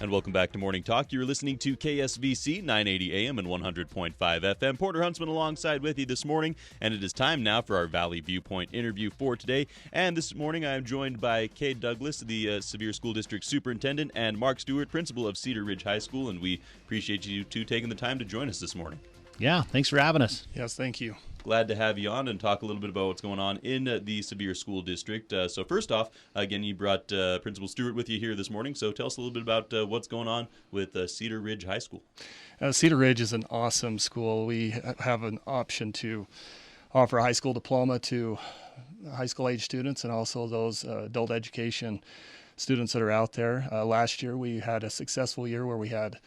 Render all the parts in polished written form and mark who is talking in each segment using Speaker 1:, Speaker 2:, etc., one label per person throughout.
Speaker 1: And welcome back to Morning Talk. You're listening to KSVC 980 AM and 100.5 FM. Porter Huntsman alongside with you this morning, and it is time now for our Valley Viewpoint interview for today. And this morning I am joined by Cade Douglas, the Sevier School District Superintendent, and Mark Stewart, Principal of Cedar Ridge High School, and we appreciate you two taking the time to join us this morning.
Speaker 2: Yeah, thanks for having us.
Speaker 3: Yes, thank you.
Speaker 1: Glad to have you on and talk a little bit about what's going on in the Sevier School District. So first off, again, you brought Principal Stewart with you here this morning. So tell us a little bit about what's going on with Cedar Ridge High School.
Speaker 3: Cedar Ridge is an awesome school. We have an option to offer a high school diploma to high school age students and also those adult education students that are out there. Last year we had a successful year where we had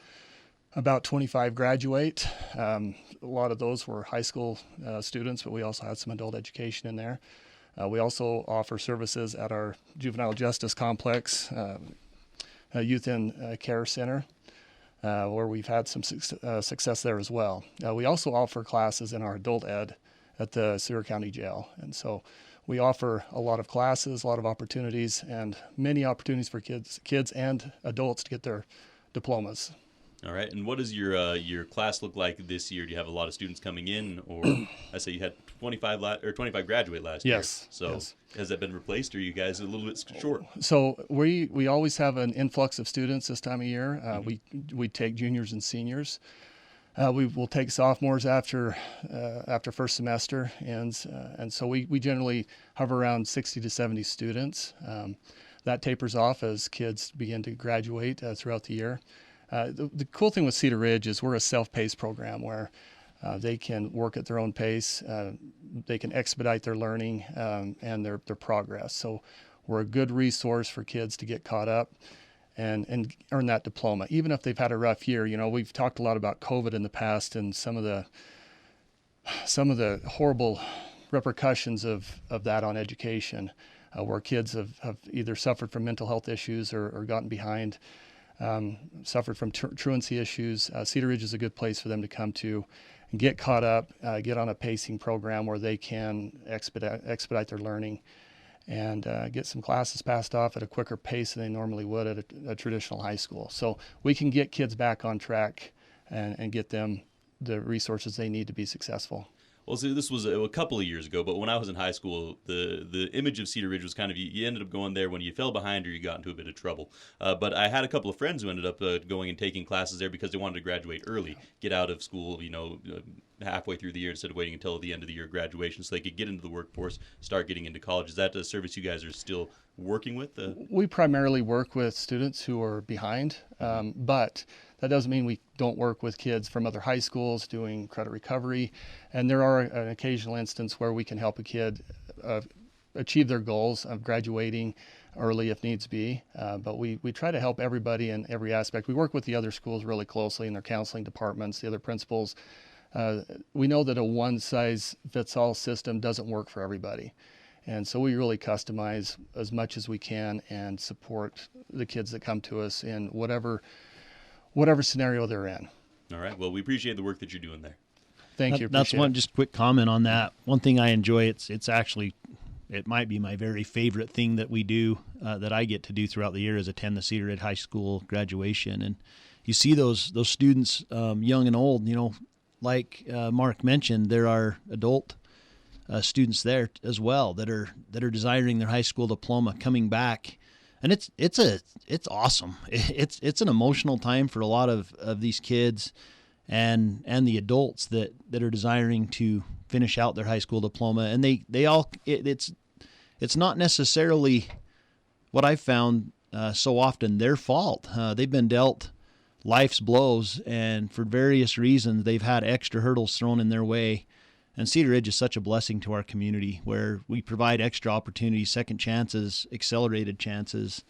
Speaker 3: about 25 graduate. A lot of those were high school students, but we also had some adult education in there. We also offer services at our juvenile justice complex, youth and care center, where we've had some success there as well. We also offer classes in our adult ed at the Sevier County Jail. And so we offer a lot of classes, a lot of opportunities, and many opportunities for kids and adults to get their diplomas.
Speaker 1: All right, and what does your class look like this year? Do you have a lot of students coming in, or I say you had 25 graduate last year?
Speaker 3: Yes.
Speaker 1: So
Speaker 3: yes.
Speaker 1: Has that been replaced, or are you guys a little bit short?
Speaker 3: So we always have an influx of students this time of year. We take juniors and seniors. We will take sophomores after first semester, and so we generally hover around 60 to 70 students. That tapers off as kids begin to graduate throughout the year. The cool thing with Cedar Ridge is we're a self-paced program where they can work at their own pace, they can expedite their learning and their progress. So we're a good resource for kids to get caught up and earn that diploma, even if they've had a rough year. You know, we've talked a lot about COVID in the past and some of the horrible repercussions of that on education, where kids have either suffered from mental health issues or gotten behind. Suffered from truancy issues. Cedar Ridge is a good place for them to come to and get caught up, get on a pacing program where they can expedite their learning and get some classes passed off at a quicker pace than they normally would at a traditional high school. So we can get kids back on track and get them the resources they need to be successful.
Speaker 1: Well, see, this was a couple of years ago, but when I was in high school, the image of Cedar Ridge was kind of you ended up going there when you fell behind or you got into a bit of trouble. But I had a couple of friends who ended up going and taking classes there because they wanted to graduate early, get out of school, halfway through the year instead of waiting until the end of the year graduation so they could get into the workforce, start getting into college. Is that a service you guys are still working with?
Speaker 3: We primarily work with students who are behind, but that doesn't mean we don't work with kids from other high schools doing credit recovery. And there are an occasional instance where we can help a kid achieve their goals of graduating early if needs be. But we try to help everybody in every aspect. We work with the other schools really closely in their counseling departments, the other principals. We know that a one-size-fits-all system doesn't work for everybody. And so we really customize as much as we can and support the kids that come to us in whatever scenario they're in.
Speaker 1: All right. Well, we appreciate the work that you're doing there.
Speaker 3: Thank you.
Speaker 2: That's one just quick comment on that. One thing I enjoy, it might be my very favorite thing that we do, that I get to do throughout the year is attend the Cedar Ridge High School graduation. And you see those students, young and old, like Mark mentioned, there are adult students there as well that are desiring their high school diploma coming back. And it's awesome. It's an emotional time for a lot of these kids and the adults that are desiring to finish out their high school diploma. And it's not necessarily what I've found so often their fault. They've been dealt life's blows, and for various reasons they've had extra hurdles thrown in their way. And Cedar Ridge is such a blessing to our community where we provide extra opportunities, second chances, accelerated chances,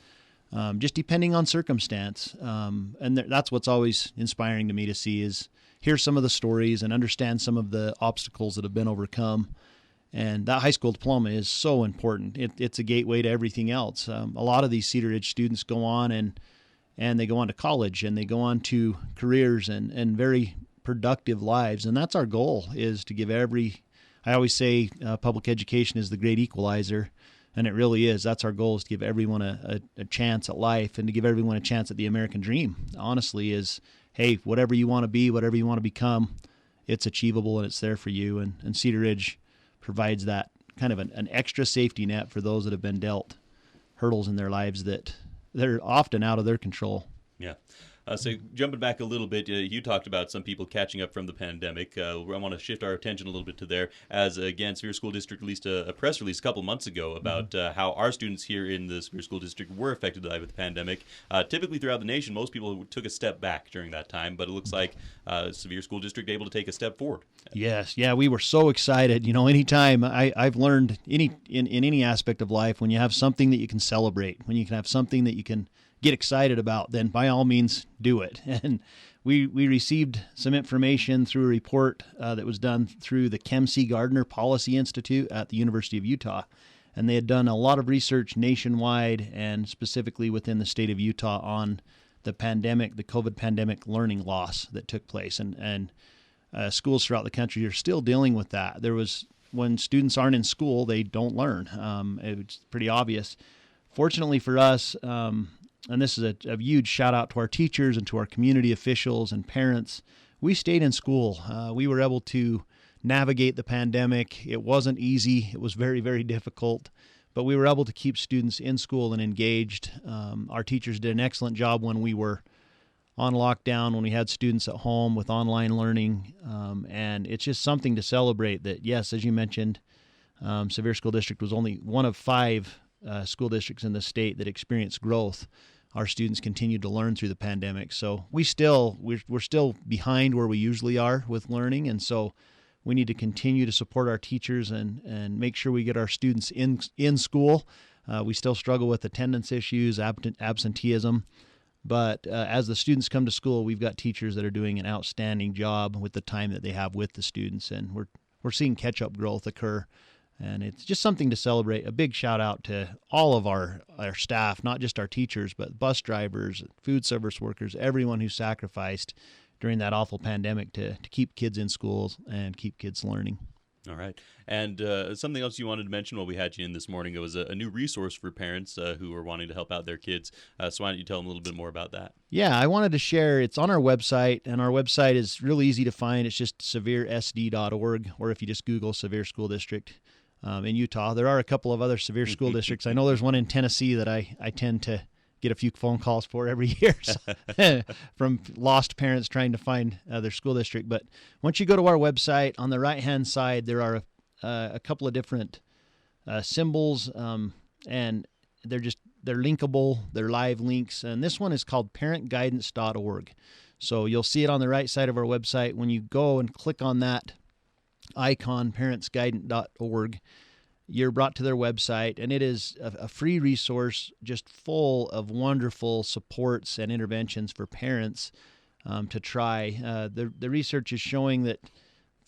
Speaker 2: just depending on circumstance. And that's what's always inspiring to me to see is hear some of the stories and understand some of the obstacles that have been overcome. And that high school diploma is so important. It's a gateway to everything else. A lot of these Cedar Ridge students go on and they go on to college and they go on to careers and very productive lives, and that's our goal, is to give I always say public education is the great equalizer. And it really is. That's our goal, is to give everyone a chance at life, and to give everyone a chance at the American dream. Honestly, is, hey, whatever you want to be, whatever you want to become, it's achievable and it's there for you. And Cedar Ridge provides that kind of an extra safety net for those that have been dealt hurdles in their lives that they're often out of their control.
Speaker 1: Yeah. So jumping back a little bit, you talked about some people catching up from the pandemic. I want to shift our attention a little bit to there, as, again, Sevier School District released a press release a couple months ago about how our students here in the Sevier School District were affected by the pandemic. Typically throughout the nation, most people took a step back during that time, but it looks like Sevier School District able to take a step forward.
Speaker 2: Yes, yeah, we were so excited. Anytime I've learned in any aspect of life, when you have something that you can celebrate, when you can have something that you can get excited about, then by all means do it. And we received some information through a report that was done through the Kemsey Gardner Policy Institute at the University of Utah. And they had done a lot of research nationwide and specifically within the state of Utah on the pandemic, the COVID pandemic learning loss that took place. And schools throughout the country are still dealing with that. When students aren't in school, they don't learn. It's pretty obvious. Fortunately for us, and this is a huge shout out to our teachers and to our community officials and parents, we stayed in school. We were able to navigate the pandemic. It wasn't easy. It was very, very difficult, but we were able to keep students in school and engaged. Our teachers did an excellent job when we were on lockdown, when we had students at home with online learning. And it's just something to celebrate that, yes, as you mentioned, Sevier School District was only one of 5 school districts in the state that experienced growth. Our students continued to learn through the pandemic. So we're still behind where we usually are with learning. And so we need to continue to support our teachers and make sure we get our students in school. We still struggle with attendance issues, absenteeism. But as the students come to school, we've got teachers that are doing an outstanding job with the time that they have with the students. And we're seeing catch-up growth occur. And it's just something to celebrate. A big shout out to all of our staff, not just our teachers, but bus drivers, food service workers, everyone who sacrificed during that awful pandemic to keep kids in schools and keep kids learning.
Speaker 1: All right. And something else you wanted to mention while we had you in this morning, it was a new resource for parents who are wanting to help out their kids. So why don't you tell them a little bit more about that? Yeah,
Speaker 2: I wanted to share. It's on our website, and our website is really easy to find. It's just seviersd.org, or if you just Google Sevier School District. In Utah. There are a couple of other Sevier school districts. I know there's one in Tennessee that I tend to get a few phone calls for every year from lost parents trying to find their school district. But once you go to our website, on the right-hand side, there are a couple of different symbols, and they're linkable. They're live links. And this one is called parentguidance.org. So you'll see it on the right side of our website. When you go and click on that icon, parentsguidance.org, you're brought to their website, and it is a free resource just full of wonderful supports and interventions for parents to try. The research is showing that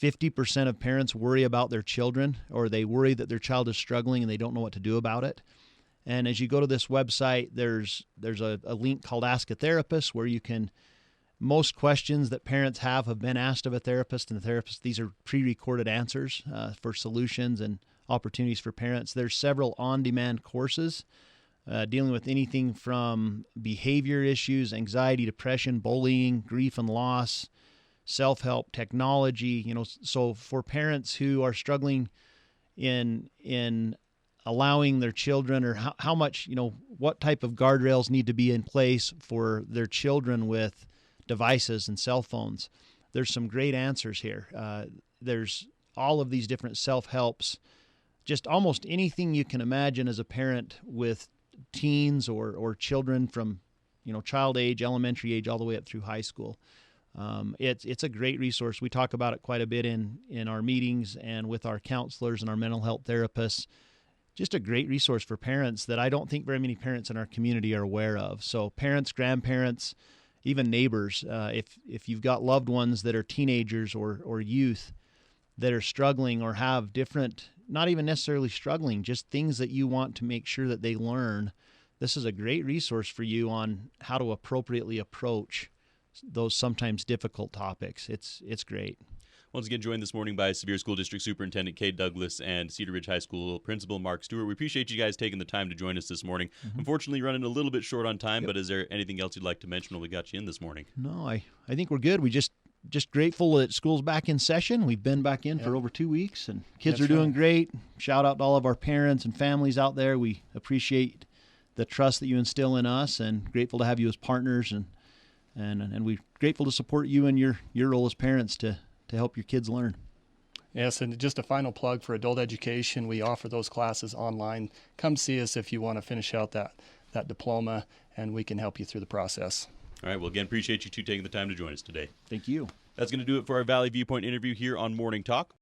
Speaker 2: 50% of parents worry about their children, or they worry that their child is struggling and they don't know what to do about it. And as you go to this website, there's a link called Ask a Therapist, where you can most questions that parents have been asked of a therapist, and these are pre-recorded answers for solutions and opportunities for parents. There's several on-demand courses dealing with anything from behavior issues, anxiety, depression, bullying, grief and loss, self-help, technology. So for parents who are struggling in allowing their children, or how much, what type of guardrails need to be in place for their children with devices and cell phones. There's some great answers here. There's all of these different self-helps, just almost anything you can imagine as a parent with teens or children from, child age, elementary age, all the way up through high school. It's a great resource. We talk about it quite a bit in our meetings and with our counselors and our mental health therapists. Just a great resource for parents that I don't think very many parents in our community are aware of. So parents, grandparents, even neighbors, if you've got loved ones that are teenagers or youth that are struggling or have different, not even necessarily struggling, just things that you want to make sure that they learn, this is a great resource for you on how to appropriately approach those sometimes difficult topics. It's great.
Speaker 1: Once again, joined this morning by Sevier School District Superintendent Cade Douglas and Cedar Ridge High School Principal Mark Stewart. We appreciate you guys taking the time to join us this morning. Unfortunately, running a little bit short on time, but is there anything else you'd like to mention when we got you in this morning?
Speaker 2: No, I think we're good. We just grateful that school's back in session. We've been back in for over 2 weeks, and kids are doing great. Shout out to all of our parents and families out there. We appreciate the trust that you instill in us, and grateful to have you as partners, and we're grateful to support you in your role as parents to help your kids learn.
Speaker 3: Yes, and just a final plug for adult education. We offer those classes online. Come see us if you want to finish out that diploma, and we can help you through the process.
Speaker 1: All right. Well, again, appreciate you two taking the time to join us today.
Speaker 2: Thank you.
Speaker 1: That's going to do it for our Valley Viewpoint interview here on Morning Talk.